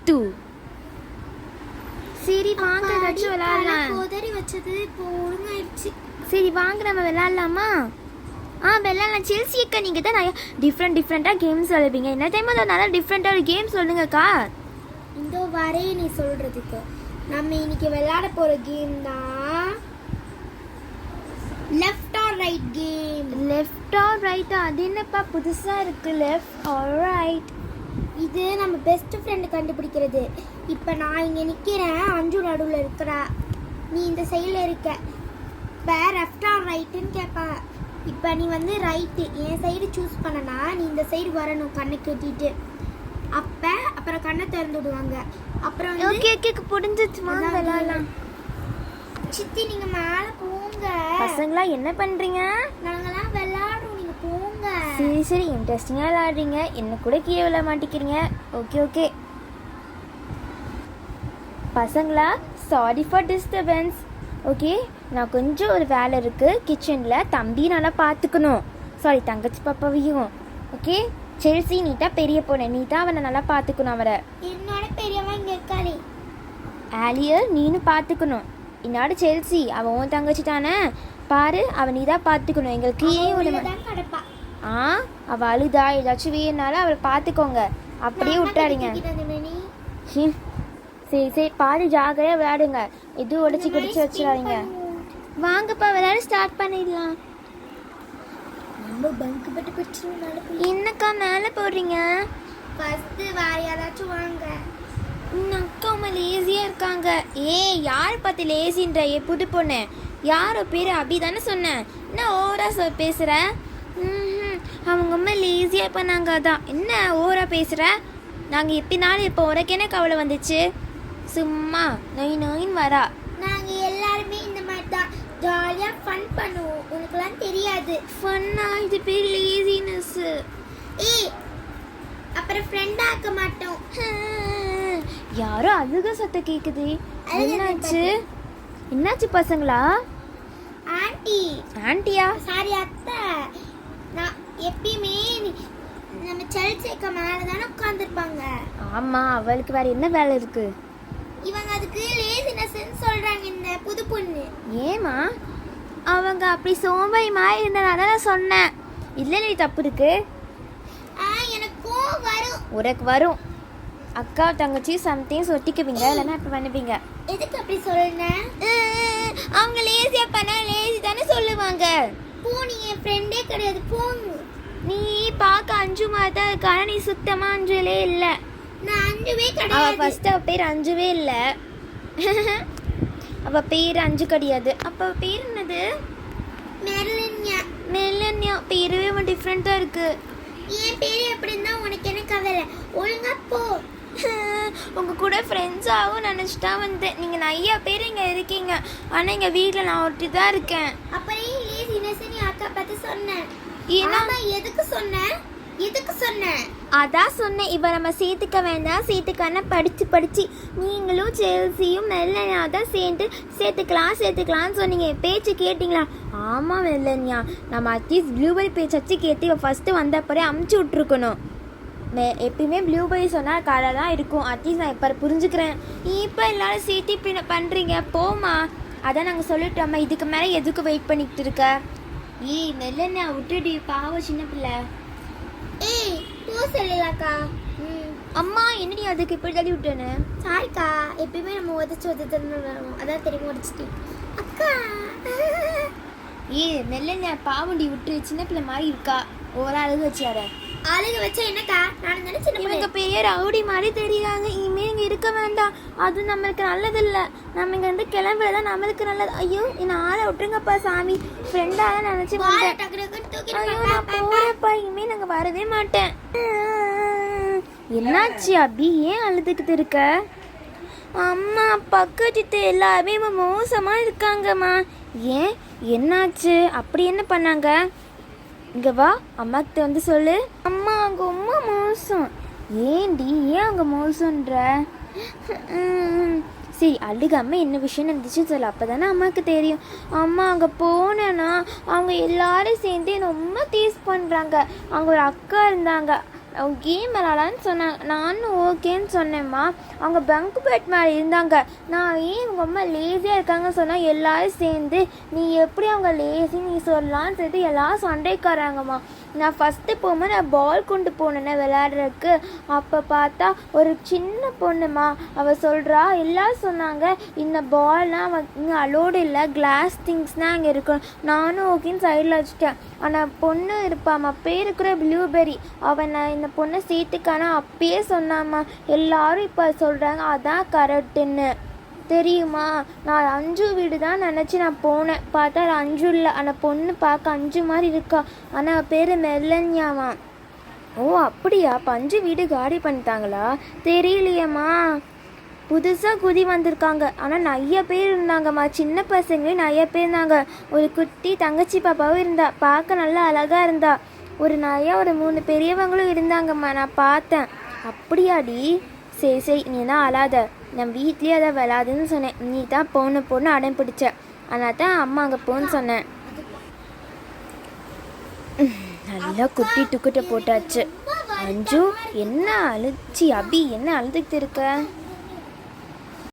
முத்து. சரி வாங்க ஏதாச்சும் விளையாடலாம். உதறி வச்சது இப்போ ஒழுங்காயிடுச்சு. சரி வாங்க நம்ம விளையாடலாமா? விளையாடலாம். செல்சி அக்கா நீங்கள் தான் நிறைய டிஃப்ரெண்ட்டாக கேம்ஸ் விளையாடுவீங்க. என்ன டைம் அதை நல்லா டிஃப்ரெண்ட்டாக ஒரு கேம் சொல்லுங்கக்கா. இந்த வரே நீ சொல்கிறதுக்கு நம்ம இன்னைக்கு விளையாட போகிற கேம் தான் left or right game. Left or ரைட்டா? அது என்னப்பா புதுசாக இருக்குது? லெஃப்ட் ஆர் ரைட் இது நம்ம பெஸ்ட் ஃப்ரெண்டு கண்டுபிடிக்கிறது. இப்போ நான் இங்கே நிற்கிறேன், அஞ்சு நடுவில் இருக்கிறா, நீ இந்த சைடில் இருக்க. இப்போ லெஃப்ட் ஆர் ரைட்டுன்னு கேட்பா. இப்போ நீ வந்து ரைட்டு என் சைடு சூஸ் பண்ணனா நீ இந்த சைடு வரணும் கண்ணை கட்டிட்டு. அப்புறம் கண்ணை திறந்து விடுவாங்க. அப்புறம் ஓகே புரிஞ்சிச்சுமா விளையாடலாம். சித்தி நீங்கள் மேலே போங்க. பசங்களா என்ன பண்ணுறீங்க? நாங்களாம் விளையாடுறோம், நீங்கள் போங்க. சரி இன்ட்ரெஸ்டிங்காக விளையாடுறீங்க, என்ன கூட கீழே விழ மாட்டேங்கிறீங்க. ஓகே பசங்களா, சாரி ஃபார் டிஸ்டர்பன்ஸ். ஓகே நான் கொஞ்சம் ஒரு வேலை இருக்குது கிச்சனில். தம்பி நல்லா பார்த்துக்கணும். சாரி தங்கச்சி பாப்பாவையும். ஓகே செல்சி நீ தான் பெரிய பொண்ணு, நீ தான் அவனை நல்லா பார்த்துக்கணும். அவரை என்னோட பெரியவன் இங்கே இருக்காளே ஆலியர் நீனும் பார்த்துக்கணும். என்னோட செல்சி அவன் உன் தங்கச்சி தானே, பாரு அவன் நீ தான் பார்த்துக்கணும். எங்களுக்கு ஏன் ஒரு கிடப்பா. அவள் அழுதா ஏதாச்சும் வேணுனாலும் அவளை பார்த்துக்கோங்க, அப்படியே விட்டாருங்க. சரி பாரு ஜாகிரதையாக விளையாடுங்க, எதுவும் உடச்சி குடிச்சு வச்சிடாதீங்க. வாங்கப்பா விளையாட ஸ்டார்ட் பண்ணிடலாம். என்னக்கா மேலே போடுறீங்க? ஃபர்ஸ்ட் வேற யாராச்சும் வாங்க. அக்கா அம்மா லேசியாக இருக்காங்க. யார் பார்த்து லேசின்ற? புது பொண்ணு யாரோ பேர் அபி தானே சொன்னேன். என்ன ஓவரா பேசுகிற? அவங்க அம்மா லேசியாக பண்ணாங்க, அதான் என்ன ஓவரா பேசுகிற? நாங்கள் எப்படினாலும் இப்போ உனக்கு என்ன கவலை வந்துச்சு? சும்மா நொயின்னு வரா. நாங்கள் எல்லாருமே இந்த மாதிரி தான் ஜாலியாக ஃபன் பண்ணுவோம், உனக்குலாம் தெரியாது. ஃபன்னா? இது பேர் லேசினஸ். அப்புறம் ஃப்ரெண்டாக ஆக்க மாட்டோம். யாரோ அழுக சத்தம் கேட்குது. என்னாச்சு பசங்களா? ஆண்டியா? சாரி அத்தை. நான் எப்பயுமே நம்ம செல்சிக்கு மேலே தானே உட்காந்துருப்பாங்க. ஆமாம், அவளுக்கு வேற என்ன வேலை இருக்கு? இவங்க அதுக்கு லேசினஸ் சொல்றாங்க இந்த புது பொண்ணு. ஏமா அவங்க அப்படி சோம்பேறி மாதிரி இருந்தனால நான் சொன்னேன். இல்லை நீ தப்பு இருக்கு. எனக்கும் வரும். உனக்கு வரும். அக்கா தங்கச்சி சம்திங் சொட்டிக்குவீங்க, இல்லைன்னா இப்போ பண்ணுவீங்க. எதுக்கு அப்படி சொல்லுனேன்? அவங்க லேசியாக பண்ண லேசி தானே சொல்லுவாங்க. போ, நீ என் ஃப்ரெண்டே கிடையாது, போங்க. நீ பார்க்க அஞ்சு மாதிரி தான் இருக்க, ஆனால் நீ சுத்தமாக அஞ்சுலே இல்லை. நான் அஞ்சுவே கிடையாது. அவள் ஃபர்ஸ்ட் அவள் பேர் அஞ்சுவே இல்லை. அவள் பேர் அஞ்சு கிடையாது. அப்போ பேர் என்னது? மெலன்யா. பேருவே அவன் டிஃப்ரெண்ட்டாக இருக்கு. என் பேர் எப்படி இருந்தா உனக்கு என்ன கவலை? ஒழுங்கா போ. உங்கள் கூட ஃப்ரெண்ட்ஸாகவும் நினச்சிட்டா வந்தேன். நீங்கள் நிறையா பேர் இங்கே இருக்கீங்க, ஆனால் எங்கள் வீட்டில் நான் ஒருத்தி தான் இருக்கேன். அப்புறம் லேசினஸ் நீ அக்கா பார்த்து சொன்னேன். ஏன்னா எதுக்கு சொன்னேன்? அதான் சொன்னேன், இவ நம்ம சேர்த்துக்க வேண்டாம், சேர்த்துக்கான படிச்சு நீங்களும் செல்சியும் மெல்லனியா தான் சேர்த்துக்கலாம்னு சொன்னீங்க. பேச்சு கேட்டிங்களா? ஆமாம் மெல்லனியா, நம்ம அட்லீஸ்ட் ப்ளூபெரி பேச்சாச்சு கேட்டு இவ ஃபஸ்ட்டு வந்தப்பறே அமுச்சு விட்ருக்கணும். எப்பயுமே ப்ளூபெரி சொன்னால் கடை தான் இருக்கும். அட்லீஸ்ட் நான் இப்போ புரிஞ்சுக்கிறேன். இப்போ எல்லாரும் சேர்த்து இப்படி பண்ணுறீங்க, போமா. அதான் நாங்கள் சொல்லிட்டோம்மா, இதுக்கு மேலே எதுக்கு வெயிட் பண்ணிக்கிட்டு இருக்க? மெல்லனியா விட்டுடி, பாவம் சின்ன பிள்ளை. போ சொல்லலாக்கா. அம்மா என்னடி அதுக்கு இப்படி தள்ளி விட்டேன்னு? சாரிக்கா, எப்பயுமே நம்ம உதச்சு அதான் தெரியுமா உடச்சிட்டேன் அக்கா. மெல்லனியா பாவண்டி விட்டு, சின்ன பிள்ளை மாதிரி இருக்கா. ஒரு அழுக வச்சார. அழுக வச்சா என்னக்கா? நான் நினைச்சேன் இவங்க பெரிய ரவுடி மாதிரி தெரியுறாங்க. இனிமேல் இங்கே இருக்க வேண்டாம், அது நம்மளுக்கு நல்லதில்லை. நம்ம இங்கே வந்து கிளம்புறதான் நம்மளுக்கு நல்லது. ஐயோ என்ன ஆளை விட்டுருங்கப்பா சாமி, ஃப்ரெண்டாக நினச்சி ஐயோ நான் போகிறப்பா, இனிமேல் நாங்கள் வரவே மாட்டேன். என்னாச்சு அபி, ஏன் அழுதுகிட்டு இருக்க? அம்மா பக்கத்து எல்லாருமே மோசமாக இருக்காங்கம்மா. ஏன் என்னாச்சு? அப்படி என்ன பண்ணாங்க? இங்கே வா, அம்மாக்கிட்ட வந்து சொல்லு. அம்மா அவங்க அம்மா மோசம். ஏண்டி ஏன் அவங்க மோசன்ற? சரி அழுகாமல் என்ன விஷயம் நடந்துச்சுன்னு சொல்லு, அப்போ தானே அம்மாவுக்கு தெரியும். அம்மா அங்கே போனேன்னா அவங்க எல்லாரும் சேர்ந்து ரொம்ப டீஸ் பண்ணுறாங்க. அவங்க ஒரு அக்கா இருந்தாங்க, கேம் விளாடான்னு சொன்னாங்க. நானும் ஓகேன்னு சொன்னேம்மா. அவங்க பங்க் பெட் மேலே இருந்தாங்க. நான் ஏன் உங்கள் அம்மா லேசியாக இருக்காங்க சொன்னால் எல்லோரும் சேர்ந்து நீ எப்படி அவங்க லேசி நீ சொல்லலான்னு சொல்லிட்டு எல்லோரும் சண்டைக்காராங்கம்மா. நான் ஃபஸ்ட்டு போகும்போது நான் பால் கொண்டு போனேன்னே விளையாடுறதுக்கு. அப்போ பார்த்தா ஒரு சின்ன பொண்ணுமா அவள் சொல்கிறா, எல்லோரும் சொன்னாங்க இந்த பால்னால் அவன் இங்கே அலோடு இல்லை, கிளாஸ் திங்ஸ்னால் அங்கே இருக்கும். நானும் ஓகேன்னு சைடில் வச்சுட்டேன். ஆனால் பொண்ணு இருப்பாம்மா, பேர் இருக்கிற ப்ளூபெர்ரி, அவன் நான் இந்த பொண்ணை சேர்த்துக்கான அப்பயே சொன்னாம்மா. எல்லாரும் இப்போ சொல்கிறாங்க அதான் கரெக்டுன்னு. தெரியுமா, நான் அஞ்சு வீடு தான் நினச்சி நான் போனேன். பார்த்தா அது அஞ்சு இல்லை, ஆனால் பொண்ணு பார்க்க அஞ்சு மாதிரி இருக்கா. ஆனால் பேர் மெல்லன்யாமா. ஓ அப்படியா? அப்போ அஞ்சு வீடு காலி பண்ணிட்டாங்களா? தெரியலையம்மா. புதுசாக குதி வந்திருக்காங்க. ஆனால் நிறைய பேர் இருந்தாங்கம்மா, சின்ன பசங்களே நிறைய பேர் இருந்தாங்க. ஒரு குட்டி தங்கச்சி பாப்பாவும் இருந்தா, பார்க்க நல்லா அழகாக இருந்தா. ஒரு 3 பெரியவங்களும் இருந்தாங்கம்மா, நான் பார்த்தேன். அப்படியாடி? சரி சரி, நீ தான் அழாத, நான் வீட்லேயே அதை விளாதுன்னு சொன்னேன். நீ தான் பொண்ணு அடம் பிடிச்ச, அதனால் தான் அம்மா அங்கே போன்னு சொன்னேன். நல்லா குட்டி டுக்கிட்ட போட்டாச்சு. அஞ்சு என்ன அழுச்சி, அபி என்ன அழுதுகிட்டு இருக்க?